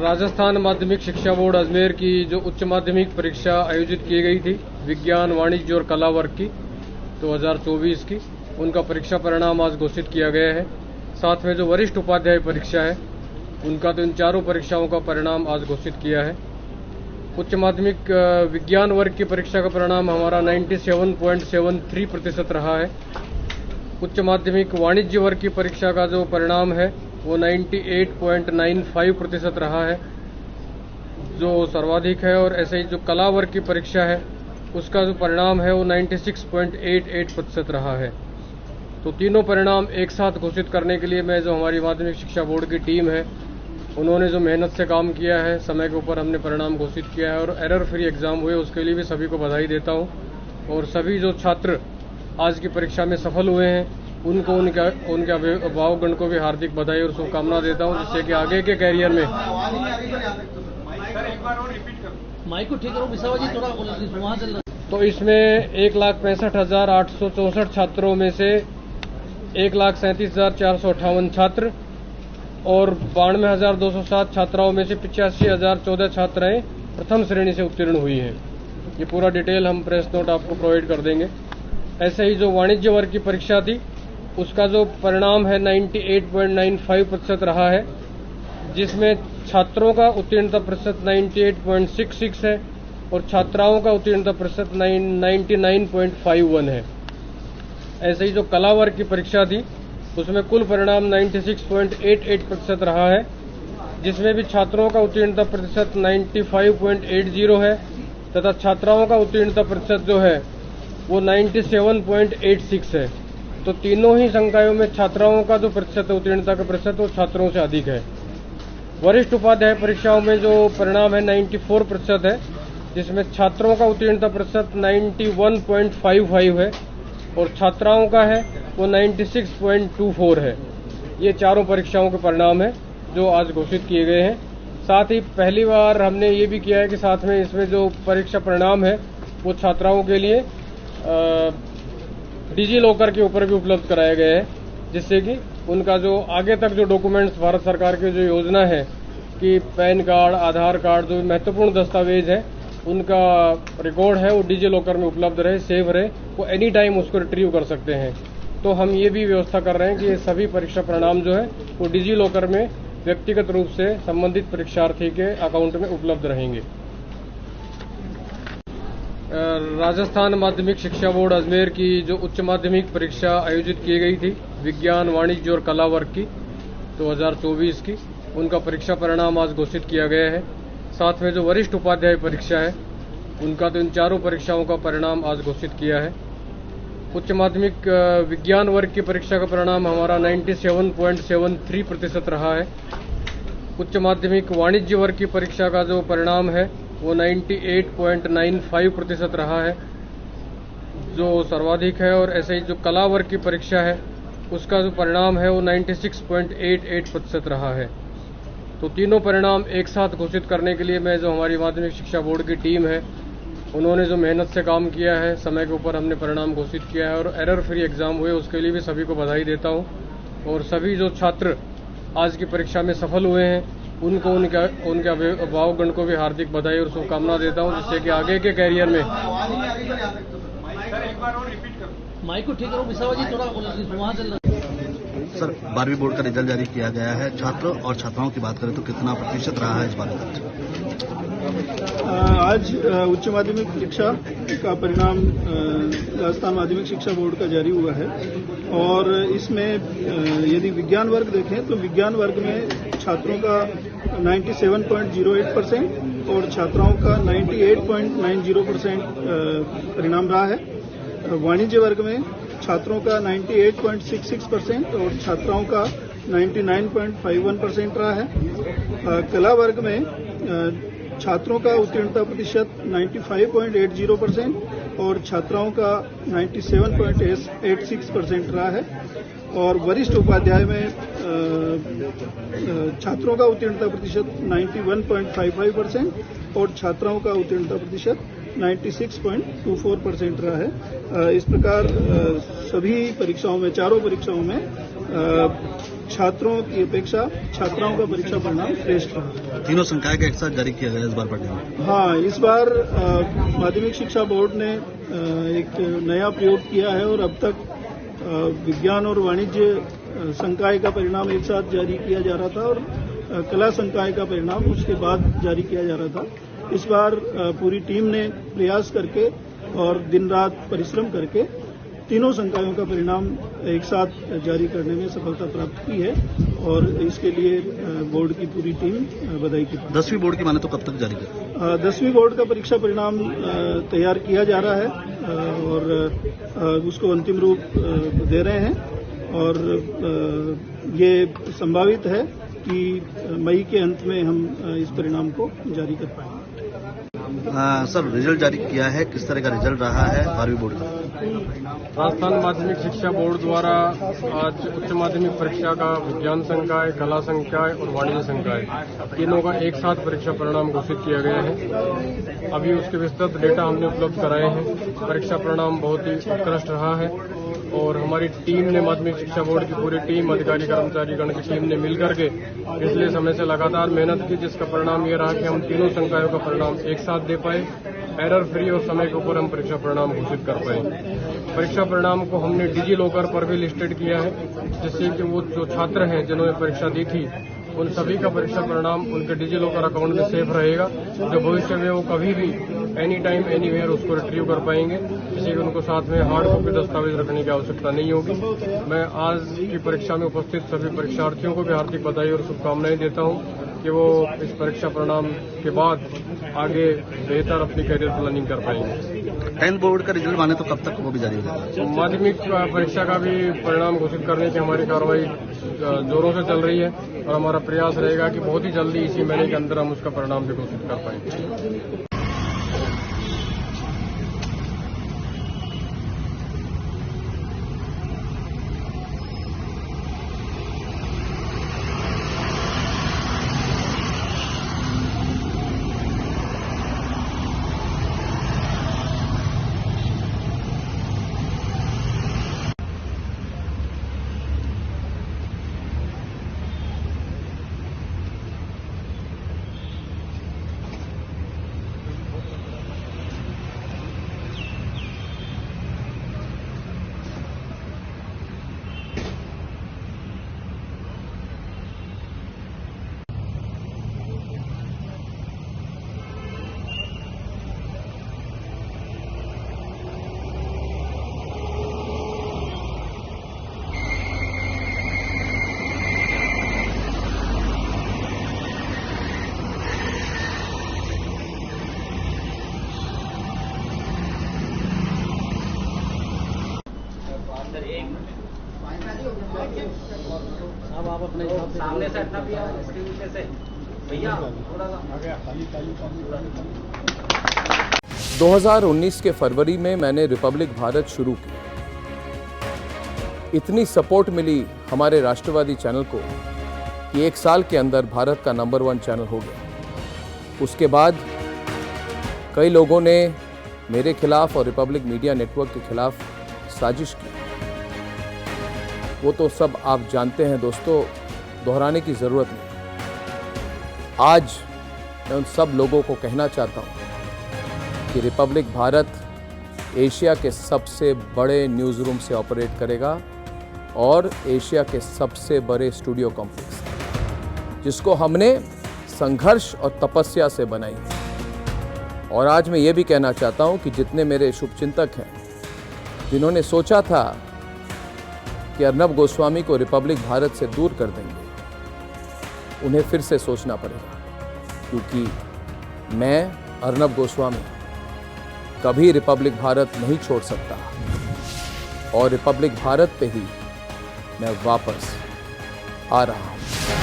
राजस्थान माध्यमिक शिक्षा बोर्ड अजमेर की जो उच्च माध्यमिक परीक्षा आयोजित की गई थी विज्ञान, वाणिज्य और कला वर्ग की 2024 की, उनका परीक्षा परिणाम आज घोषित किया गया है। साथ में जो वरिष्ठ उपाध्याय परीक्षा है उनका तो इन चारों परीक्षाओं का परिणाम आज घोषित किया है। उच्च माध्यमिक विज्ञान वर्ग की परीक्षा का परिणाम हमारा 97.73% रहा है। उच्च माध्यमिक वाणिज्य वर्ग की परीक्षा का जो परिणाम है वो 98.95% रहा है, जो सर्वाधिक है। और ऐसे ही जो कला वर्ग की परीक्षा है उसका जो परिणाम है वो 96.88% रहा है। तो तीनों परिणाम एक साथ घोषित करने के लिए मैं जो हमारी माध्यमिक शिक्षा बोर्ड की टीम है उन्होंने जो मेहनत से काम किया है, समय के ऊपर हमने परिणाम घोषित किया है और एरर फ्री एग्जाम हुए, उसके लिए भी सभी को बधाई देता हूं। और सभी जो छात्र आज की परीक्षा में सफल हुए हैं उनको उनके अभिभावकगण को भी हार्दिक बधाई और शुभकामना देता हूं, जिससे कि आगे के कैरियर में तो इसमें 1,65,864 छात्रों में से 1,37,458 छात्र और 92,207 छात्राओं में से 85,014 छात्राएं प्रथम श्रेणी से उत्तीर्ण हुई हैं। ये पूरा डिटेल हम प्रेस नोट आपको प्रोवाइड कर देंगे। ऐसे ही जो वाणिज्य वर्ग की परीक्षा थी उसका जो परिणाम है 98.95% रहा है, जिसमें छात्रों का उत्तीर्णता प्रतिशत 98.66 है और छात्राओं का उत्तीर्णता प्रतिशत 99.51 है। ऐसे ही जो कला वर्ग की परीक्षा थी उसमें कुल परिणाम 96.88% रहा है, जिसमें भी छात्रों का उत्तीर्णता प्रतिशत 95.80 है तथा छात्राओं का उत्तीर्णता प्रतिशत जो है वो 97.86 है। तो तीनों ही संकायों में छात्राओं का जो प्रतिशत है, उत्तीर्णता का प्रतिशत, वो छात्रों से अधिक है। वरिष्ठ उपाध्याय परीक्षाओं में जो परिणाम है 94% है, जिसमें छात्रों का उत्तीर्णता प्रतिशत 91.55 है और छात्राओं का है वो 96.24 है। ये चारों परीक्षाओं के परिणाम है जो आज घोषित किए गए हैं। साथ ही पहली बार हमने ये भी किया है कि साथ में इसमें जो परीक्षा परिणाम है वो छात्राओं के लिए डिजी लॉकर के ऊपर भी उपलब्ध कराया गया है, जिससे कि उनका जो आगे तक जो डॉक्यूमेंट्स भारत सरकार की जो योजना है कि पैन कार्ड, आधार कार्ड, जो महत्वपूर्ण दस्तावेज है उनका रिकॉर्ड है वो डिजी लॉकर में उपलब्ध रहे, सेव रहे, वो एनी टाइम उसको रिट्रीव कर सकते हैं। तो हम ये भी व्यवस्था कर रहे हैं कि ये सभी परीक्षा परिणाम जो है वो डिजी लॉकर में व्यक्तिगत रूप से संबंधित परीक्षार्थी के अकाउंट में उपलब्ध रहेंगे। राजस्थान माध्यमिक शिक्षा बोर्ड अजमेर की जो उच्च माध्यमिक परीक्षा आयोजित की गई थी विज्ञान, वाणिज्य और कला वर्ग की 2024 की, उनका परीक्षा परिणाम आज घोषित किया गया है। साथ में जो वरिष्ठ उपाध्याय परीक्षा है उनका तो इन चारों परीक्षाओं का परिणाम आज घोषित किया है। उच्च माध्यमिक विज्ञान वर्ग की परीक्षा का परिणाम हमारा 97.73% रहा है। उच्च माध्यमिक वाणिज्य वर्ग की परीक्षा का जो परिणाम है वो 98.95% रहा है, जो सर्वाधिक है। और ऐसे ही जो कला वर्ग की परीक्षा है उसका जो परिणाम है वो 96.88% रहा है। तो तीनों परिणाम एक साथ घोषित करने के लिए मैं जो हमारी माध्यमिक शिक्षा बोर्ड की टीम है उन्होंने जो मेहनत से काम किया है, समय के ऊपर हमने परिणाम घोषित किया है और एरर फ्री एग्जाम हुए, उसके लिए भी सभी को बधाई देता हूं। और सभी जो छात्र आज की परीक्षा में सफल हुए हैं उनको उनके अभिभावकगण को भी हार्दिक बधाई और शुभकामना देता हूं, जिससे कि आगे के कैरियर में सर 12वीं बोर्ड का रिजल्ट जारी किया गया है। छात्रों और छात्राओं की बात करें तो कितना प्रतिशत रहा है इस बार? आज उच्च माध्यमिक परीक्षा का परिणाम राजस्थान माध्यमिक शिक्षा बोर्ड का जारी हुआ है और इसमें यदि विज्ञान वर्ग देखें तो विज्ञान वर्ग में छात्रों का 97.08% और छात्राओं का 98.90% परिणाम रहा है। वाणिज्य वर्ग में छात्रों का 98.66% और छात्राओं का 99.51% रहा है। कला वर्ग में छात्रों का उत्तीर्णता प्रतिशत 95.80% और छात्राओं का 97.86% रहा है। और वरिष्ठ उपाध्याय में छात्रों का उत्तीर्णता प्रतिशत 91.55% और छात्राओं का उत्तीर्णता प्रतिशत 96.24% रहा है। इस प्रकार सभी परीक्षाओं में, चारों परीक्षाओं में छात्रों की अपेक्षा छात्राओं का परीक्षा परिणाम श्रेष्ठ रहा। तीनों संकाय का एक साथ जारी किया गया इस बार पढ़ने में। हाँ, इस बार माध्यमिक शिक्षा बोर्ड ने एक नया प्रयोग किया है और अब तक विज्ञान और वाणिज्य संकाय का परिणाम एक साथ जारी किया जा रहा था और कला संकाय का परिणाम उसके बाद जारी किया जा रहा था। इस बार पूरी टीम ने प्रयास करके और दिन रात परिश्रम करके तीनों संकायों का परिणाम एक साथ जारी करने में सफलता प्राप्त की है और इसके लिए बोर्ड की पूरी टीम बधाई की। 10वीं बोर्ड की माने तो कब तक जारी करें? 10वीं बोर्ड का परीक्षा परिणाम तैयार किया जा रहा है और उसको अंतिम रूप दे रहे हैं और ये संभावित है कि मई के अंत में हम इस परिणाम को जारी कर पाएंगे। सर, रिजल्ट जारी किया है, किस तरह का रिजल्ट रहा है 12वीं बोर्ड का? राजस्थान माध्यमिक शिक्षा बोर्ड द्वारा आज उच्च माध्यमिक परीक्षा का विज्ञान संकाय, कला संकाय और वाणिज्य संकाय तीनों का एक साथ परीक्षा परिणाम घोषित किया गया है। अभी उसके विस्तृत डेटा हमने उपलब्ध कराए हैं। परीक्षा परिणाम बहुत ही उत्कृष्ट रहा है और हमारी टीम ने, माध्यमिक शिक्षा बोर्ड की पूरी टीम, अधिकारी कर्मचारी गण की टीम ने मिलकर के पिछले समय से लगातार मेहनत की, जिसका परिणाम ये रहा कि हम तीनों संकायों का परिणाम एक साथ दे पाए, एरर फ्री और समय के ऊपर हम परीक्षा परिणाम घोषित कर पाए। परीक्षा परिणाम को हमने डिजी लॉकर पर भी लिस्टेड किया है, जिससे कि वो जो छात्र हैं जिन्होंने परीक्षा दी थी उन सभी का परीक्षा परिणाम उनके डिजी लॉकर अकाउंट में सेफ रहेगा, जो भविष्य में वो कभी भी एनी टाइम एनीवेयर उसको रिट्रीव कर पाएंगे। किसी उनको साथ में हार्ड कॉपी दस्तावेज रखने की आवश्यकता नहीं होगी। मैं आज की परीक्षा में उपस्थित सभी परीक्षार्थियों को भी हार्दिक बधाई और शुभकामनाएं देता हूं कि वो इस परीक्षा परिणाम के बाद आगे बेहतर अपनी करियर प्लानिंग कर पाएंगे। 10th बोर्ड का रिजल्ट माने तो कब तक वो भी जारी हो जाएगा? माध्यमिक परीक्षा का भी परिणाम घोषित करने की हमारी कार्रवाई जोरों से चल रही है और हमारा प्रयास रहेगा कि बहुत ही जल्दी इसी महीने के अंदर हम उसका परिणाम भी घोषित कर पाएंगे। 2019 के फरवरी में मैंने रिपब्लिक भारत शुरू की। इतनी सपोर्ट मिली हमारे राष्ट्रवादी चैनल को कि 1 साल के अंदर भारत का नंबर 1 चैनल हो गया। उसके बाद कई लोगों ने मेरे खिलाफ और रिपब्लिक मीडिया नेटवर्क के खिलाफ साजिश की। वो तो सब आप जानते हैं दोस्तों, दोहराने की ज़रूरत नहीं। आज मैं उन सब लोगों को कहना चाहता हूँ कि रिपब्लिक भारत एशिया के सबसे बड़े न्यूज़ रूम से ऑपरेट करेगा और एशिया के सबसे बड़े स्टूडियो कॉम्प्लेक्स, जिसको हमने संघर्ष और तपस्या से बनाई। और आज मैं ये भी कहना चाहता हूँ कि जितने मेरे शुभचिंतक हैं, जिन्होंने सोचा था कि अर्नब गोस्वामी को रिपब्लिक भारत से दूर कर देंगे, उन्हें फिर से सोचना पड़ेगा, क्योंकि मैं अर्नब गोस्वामी कभी रिपब्लिक भारत नहीं छोड़ सकता और रिपब्लिक भारत पे ही मैं वापस आ रहा हूँ।